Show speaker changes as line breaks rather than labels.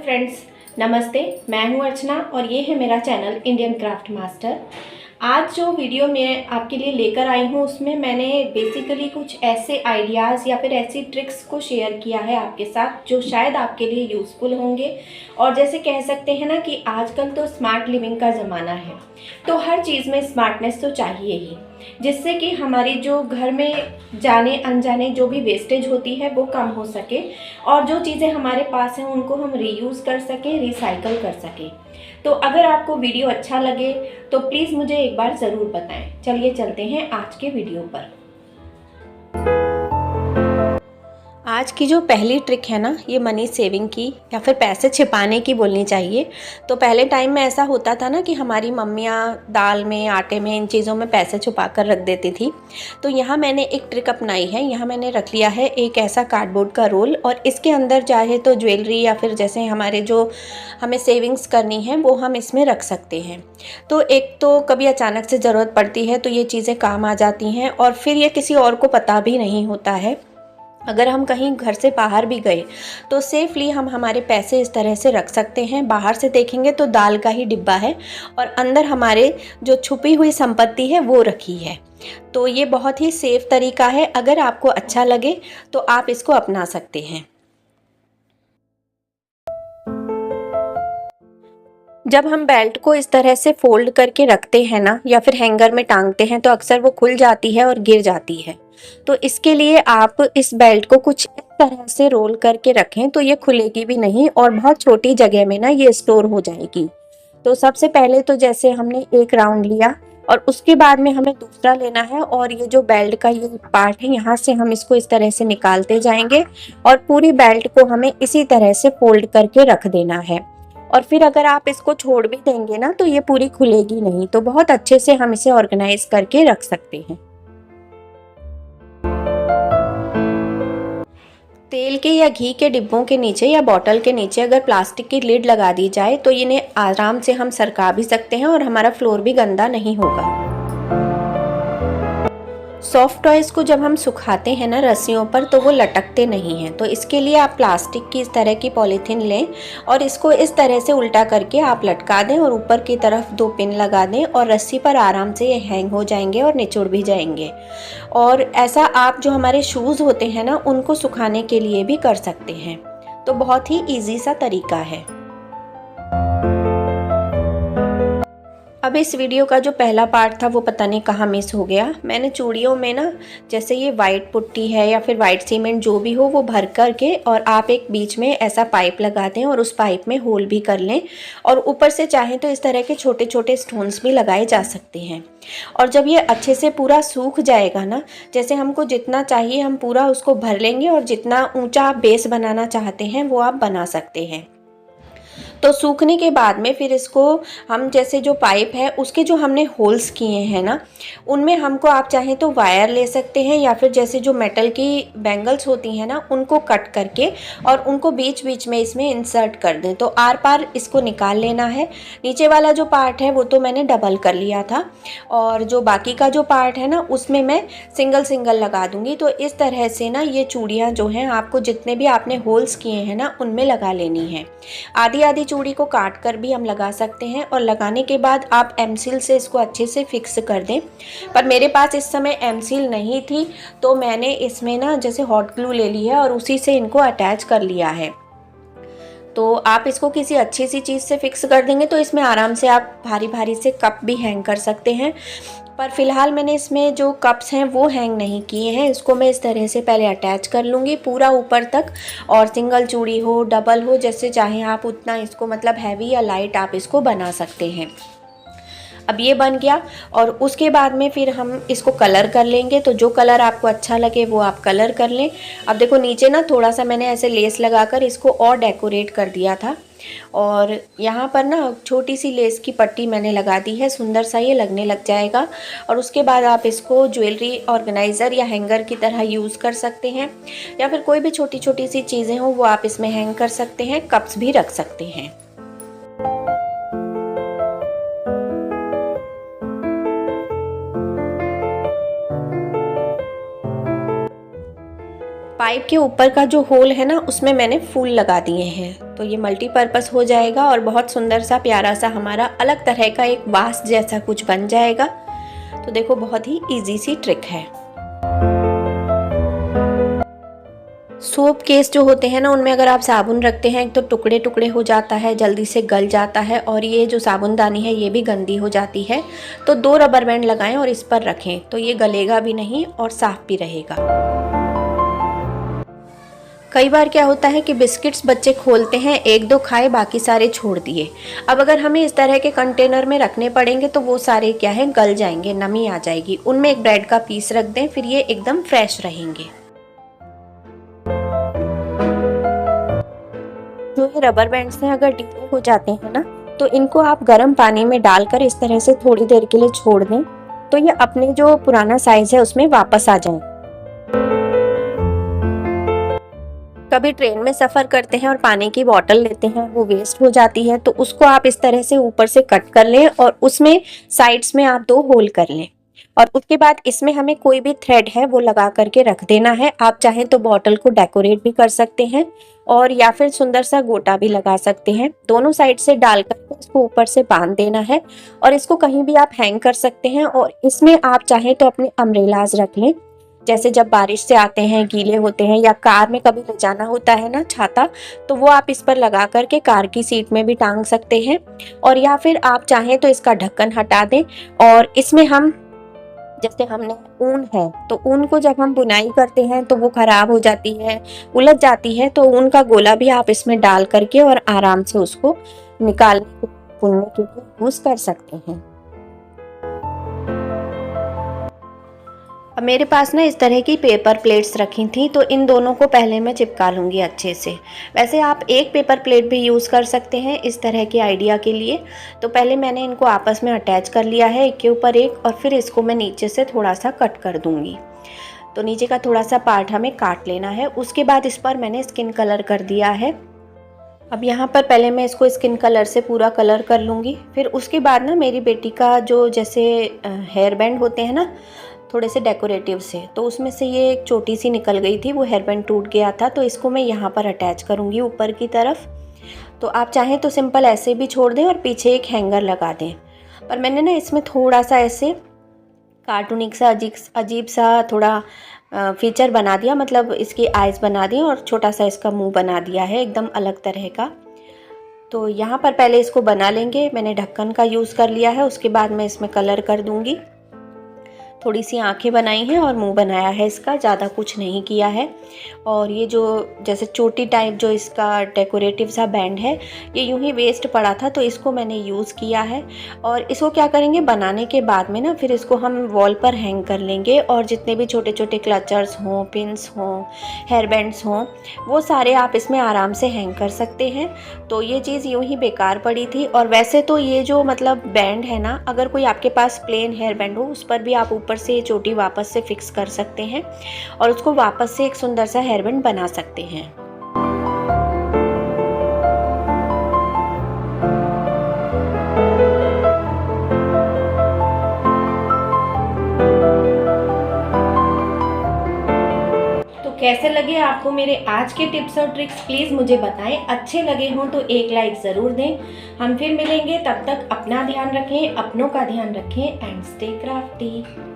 Friends, नमस्ते। मैं हूं अर्चना और ये है मेरा चैनल इंडियन क्राफ्ट मास्टर। आज जो वीडियो मैं आपके लिए लेकर आई हूं उसमें मैंने बेसिकली कुछ ऐसे आइडियाज़ या फिर ऐसी ट्रिक्स को शेयर किया है आपके साथ जो शायद आपके लिए यूज़फुल होंगे। और जैसे कह सकते हैं ना कि आजकल तो स्मार्ट लिविंग का ज़माना है, तो हर चीज़ में स्मार्टनेस तो चाहिए ही, जिससे कि हमारी जो घर में जाने अनजाने जो भी वेस्टेज होती है वो कम हो सके और जो चीज़ें हमारे पास हैं उनको हम रीयूज़ कर सकें, रिसाइकल कर सकें। तो अगर आपको वीडियो अच्छा लगे तो प्लीज़ मुझे एक बार ज़रूर बताएं। चलिए चलते हैं आज के वीडियो पर। आज की जो पहली ट्रिक है ना, ये मनी सेविंग की या फिर पैसे छिपाने की बोलनी चाहिए। तो पहले टाइम में ऐसा होता था ना कि हमारी मम्मियाँ दाल में, आटे में, इन चीज़ों में पैसे छुपा कर रख देती थी। तो यहाँ मैंने एक ट्रिक अपनाई है। यहाँ मैंने रख लिया है एक ऐसा कार्डबोर्ड का रोल और इसके अंदर चाहे तो ज्वेलरी या फिर जैसे हमारे जो हमें सेविंग्स करनी है वो हम इसमें रख सकते हैं। तो एक तो कभी अचानक से ज़रूरत पड़ती है तो ये चीज़ें काम आ जाती हैं और फिर ये किसी और को पता भी नहीं होता है। अगर हम कहीं घर से बाहर भी गए तो सेफली हम हमारे पैसे इस तरह से रख सकते हैं। बाहर से देखेंगे तो दाल का ही डिब्बा है और अंदर हमारे जो छुपी हुई संपत्ति है वो रखी है। तो ये बहुत ही सेफ तरीका है। अगर आपको अच्छा लगे तो आप इसको अपना सकते हैं। जब हम बेल्ट को इस तरह से फोल्ड करके रखते हैं ना या फिर हैंगर में टांगते हैं तो अक्सर वो खुल जाती है और गिर जाती है। तो इसके लिए आप इस बेल्ट को कुछ इस तरह से रोल करके रखें तो ये खुलेगी भी नहीं और बहुत छोटी जगह में ना ये स्टोर हो जाएगी। तो सबसे पहले तो जैसे हमने एक राउंड लिया और उसके बाद में हमें दूसरा लेना है और ये जो बेल्ट का ये पार्ट है यहाँ से हम इसको इस तरह से निकालते जाएंगे और पूरी बेल्ट को हमें इसी तरह से फोल्ड करके रख देना है। और फिर अगर आप इसको छोड़ भी देंगे ना तो ये पूरी खुलेगी नहीं। तो बहुत अच्छे से हम इसे ऑर्गेनाइज करके रख सकते हैं। तेल के या घी के डिब्बों के नीचे या बॉटल के नीचे अगर प्लास्टिक की लिड लगा दी जाए तो इन्हें आराम से हम सरका भी सकते हैं और हमारा फ्लोर भी गंदा नहीं होगा। सॉफ्ट टॉयज़ को जब हम सुखाते हैं ना रस्सियों पर तो वो लटकते नहीं हैं। तो इसके लिए आप प्लास्टिक की इस तरह की पॉलीथीन लें और इसको इस तरह से उल्टा करके आप लटका दें और ऊपर की तरफ 2 पिन लगा दें और रस्सी पर आराम से ये हैंग हो जाएंगे और निचुड़ भी जाएंगे। और ऐसा आप जो हमारे शूज़ होते हैं ना उनको सुखाने के लिए भी कर सकते हैं। तो बहुत ही ईजी सा तरीका है। अब इस वीडियो का जो पहला पार्ट था वो पता नहीं कहाँ मिस हो गया। मैंने चूड़ियों में ना जैसे ये वाइट पुट्टी है या फिर वाइट सीमेंट जो भी हो वो भर कर के और आप एक बीच में ऐसा पाइप लगा दें और उस पाइप में होल भी कर लें और ऊपर से चाहें तो इस तरह के छोटे छोटे स्टोन्स भी लगाए जा सकते हैं। और जब ये अच्छे से पूरा सूख जाएगा ना, जैसे हमको जितना चाहिए हम पूरा उसको भर लेंगे और जितना ऊँचा आप बेस बनाना चाहते हैं वो आप बना सकते हैं। तो सूखने के बाद में फिर इसको हम जैसे जो पाइप है उसके जो हमने होल्स किए हैं ना उनमें हमको आप चाहें तो वायर ले सकते हैं या फिर जैसे जो मेटल की बैंगल्स होती हैं ना उनको कट करके और उनको बीच बीच में इसमें इंसर्ट कर दें। तो आर पार इसको निकाल लेना है। नीचे वाला जो पार्ट है वो तो मैंने डबल कर लिया था और जो बाकी का जो पार्ट है ना उसमें मैं सिंगल सिंगल लगा दूंगी। तो इस तरह से ना ये चूड़ियाँ जो हैं आपको जितने भी आपने होल्स किए हैं ना उनमें लगा लेनी है। आधी आधी चूड़ी को काट कर भी हम लगा सकते हैं और लगाने के बाद आप एमसील से इसको अच्छे से फिक्स कर दें। पर मेरे पास इस समय एमसील नहीं थी तो मैंने इसमें ना जैसे हॉट ग्लू ले ली है और उसी से इनको अटैच कर लिया है। तो आप इसको किसी अच्छी सी चीज़ से फिक्स कर देंगे तो इसमें आराम से आप भारी भारी से कप भी हैंग कर सकते हैं। पर फिलहाल मैंने इसमें जो कप्स हैं वो हैंग नहीं किए हैं। इसको मैं इस तरह से पहले अटैच कर लूँगी पूरा ऊपर तक और सिंगल चूड़ी हो डबल हो जैसे चाहें आप उतना इसको मतलब हैवी या लाइट आप इसको बना सकते हैं। अब ये बन गया और उसके बाद में फिर हम इसको कलर कर लेंगे। तो जो कलर आपको अच्छा लगे वो आप कलर कर लें। अब देखो नीचे ना थोड़ा सा मैंने ऐसे लेस लगाकर इसको और डेकोरेट कर दिया था और यहाँ पर ना छोटी सी लेस की पट्टी मैंने लगा दी है। सुंदर सा ये लगने लग जाएगा और उसके बाद आप इसको ज्वेलरी ऑर्गेनाइज़र या हैंगर की तरह यूज़ कर सकते हैं या फिर कोई भी छोटी छोटी सी चीज़ें हों वो आप इसमें हैंग कर सकते हैं। कप्स भी रख सकते हैं। पाइप के ऊपर का जो होल है ना, उसमें मैंने फूल लगा दिए हैं, तो ये मल्टीपर्पज़ हो जाएगा और बहुत सुंदर सा प्यारा सा हमारा अलग तरह का एक वास जैसा कुछ बन जाएगा। तो देखो बहुत ही इजी सी ट्रिक है। सोप केस जो होते हैं ना, उनमें अगर आप साबुन रखते हैं तो टुकड़े टुकड़े हो जाता है, जल्दी से गल जाता है और ये जो साबुनदानी है ये भी गंदी हो जाती है। तो 2 रबर बैंड लगाएं और इस पर रखें, तो ये गलेगा भी नहीं और साफ भी रहेगा। कई बार क्या होता है कि बिस्किट्स बच्चे खोलते हैं, 1-2 खाए, बाकी सारे छोड़ दिए। अब अगर हमें इस तरह के कंटेनर में रखने पड़ेंगे तो वो सारे क्या है, गल जाएंगे, नमी आ जाएगी। उनमें एक ब्रेड का पीस रख दें, फिर ये एकदम फ्रेश रहेंगे। जो ये रबर बैंड्स हैं, अगर ढीले हो जाते हैं ना, तो इनको आप गर्म पानी में डालकर इस तरह से थोड़ी देर के लिए छोड़ दें, तो ये अपने जो पुराना साइज है उसमें वापस आ जाएं। कभी ट्रेन में सफ़र करते हैं और पानी की बोतल लेते हैं, वो वेस्ट हो जाती है, तो उसको आप इस तरह से ऊपर से कट कर लें और उसमें साइड्स में आप 2 होल कर लें और उसके बाद इसमें हमें कोई भी थ्रेड है वो लगा करके रख देना है। आप चाहें तो बॉटल को डेकोरेट भी कर सकते हैं और या फिर सुंदर सा गोटा भी लगा सकते हैं। दोनों साइड से डाल करके इसको ऊपर से बांध देना है और इसको कहीं भी आप हैंग कर सकते हैं। और इसमें आप चाहें तो अपने अम्ब्रेलाज रख लें, जैसे जब बारिश से आते हैं, गीले होते हैं, या कार में कभी ले जाना होता है ना छाता, तो वो आप इस पर लगा करके कार की सीट में भी टांग सकते हैं। और या फिर आप चाहें तो इसका ढक्कन हटा दें और इसमें हम, जैसे हमने ऊन है, तो ऊन को जब हम बुनाई करते हैं तो वो खराब हो जाती है, उलझ जाती है, तो ऊन का गोला भी आप इसमें डाल करके और आराम से उसको निकालने, बुनने के लिए यूज कर सकते हैं। अब मेरे पास ना इस तरह की पेपर प्लेट्स रखी थी, तो इन दोनों को पहले मैं चिपका लूँगी अच्छे से। वैसे आप एक पेपर प्लेट भी यूज़ कर सकते हैं इस तरह के आइडिया के लिए। तो पहले मैंने इनको आपस में अटैच कर लिया है, एक के ऊपर एक, और फिर इसको मैं नीचे से थोड़ा सा कट कर दूँगी। तो नीचे का थोड़ा सा पार्ट हमें काट लेना है। उसके बाद इस पर मैंने स्किन कलर कर दिया है। अब यहाँ पर पहले मैं इसको स्किन कलर से पूरा कलर कर लूँगी। फिर उसके बाद ना मेरी बेटी का जो जैसे हेयर बैंड होते हैं ना, थोड़े से डेकोरेटिव से, तो उसमें से ये एक छोटी सी निकल गई थी, वो हेयर बैंड टूट गया था, तो इसको मैं यहाँ पर अटैच करूँगी ऊपर की तरफ। तो आप चाहें तो सिंपल ऐसे भी छोड़ दें और पीछे एक हैंगर लगा दें, पर मैंने ना इसमें थोड़ा सा ऐसे कार्टूनिक सा अजीब सा थोड़ा फीचर बना दिया, मतलब इसकी आइज़ बना दी और छोटा सा इसका मुंह बना दिया है, एकदम अलग तरह का। तो यहाँ पर पहले इसको बना लेंगे। मैंने ढक्कन का यूज़ कर लिया है, उसके बाद मैं इसमें कलर कर दूँगी। थोड़ी सी आंखें बनाई हैं और मुंह बनाया है इसका, ज़्यादा कुछ नहीं किया है। और ये जो जैसे चोटी टाइप जो इसका डेकोरेटिव सा बैंड है, ये यूं ही वेस्ट पड़ा था, तो इसको मैंने यूज़ किया है। और इसको क्या करेंगे, बनाने के बाद में ना फिर इसको हम वॉल पर हैंग कर लेंगे और जितने भी छोटे छोटे क्लचर्स हों, पिन्स हों, हेयर बैंड्स हों, वो सारे आप इसमें आराम से हैंग कर सकते हैं। तो ये चीज़ यूं ही बेकार पड़ी थी। और वैसे तो ये जो मतलब बैंड है ना, अगर कोई आपके पास प्लेन हेयर बैंड हो, उस पर भी आप ऊपर से चोटी वापस से फिक्स कर सकते हैं और उसको वापस से एक सुंदर सा हेयर बैंड बना सकते हैं। तो कैसे लगे आपको मेरे आज के टिप्स और ट्रिक्स, प्लीज़ मुझे बताएं। अच्छे लगे हों तो एक लाइक ज़रूर दें। हम फिर मिलेंगे, तब तक अपना ध्यान रखें, अपनों का ध्यान रखें एंड स्टे क्राफ्टी।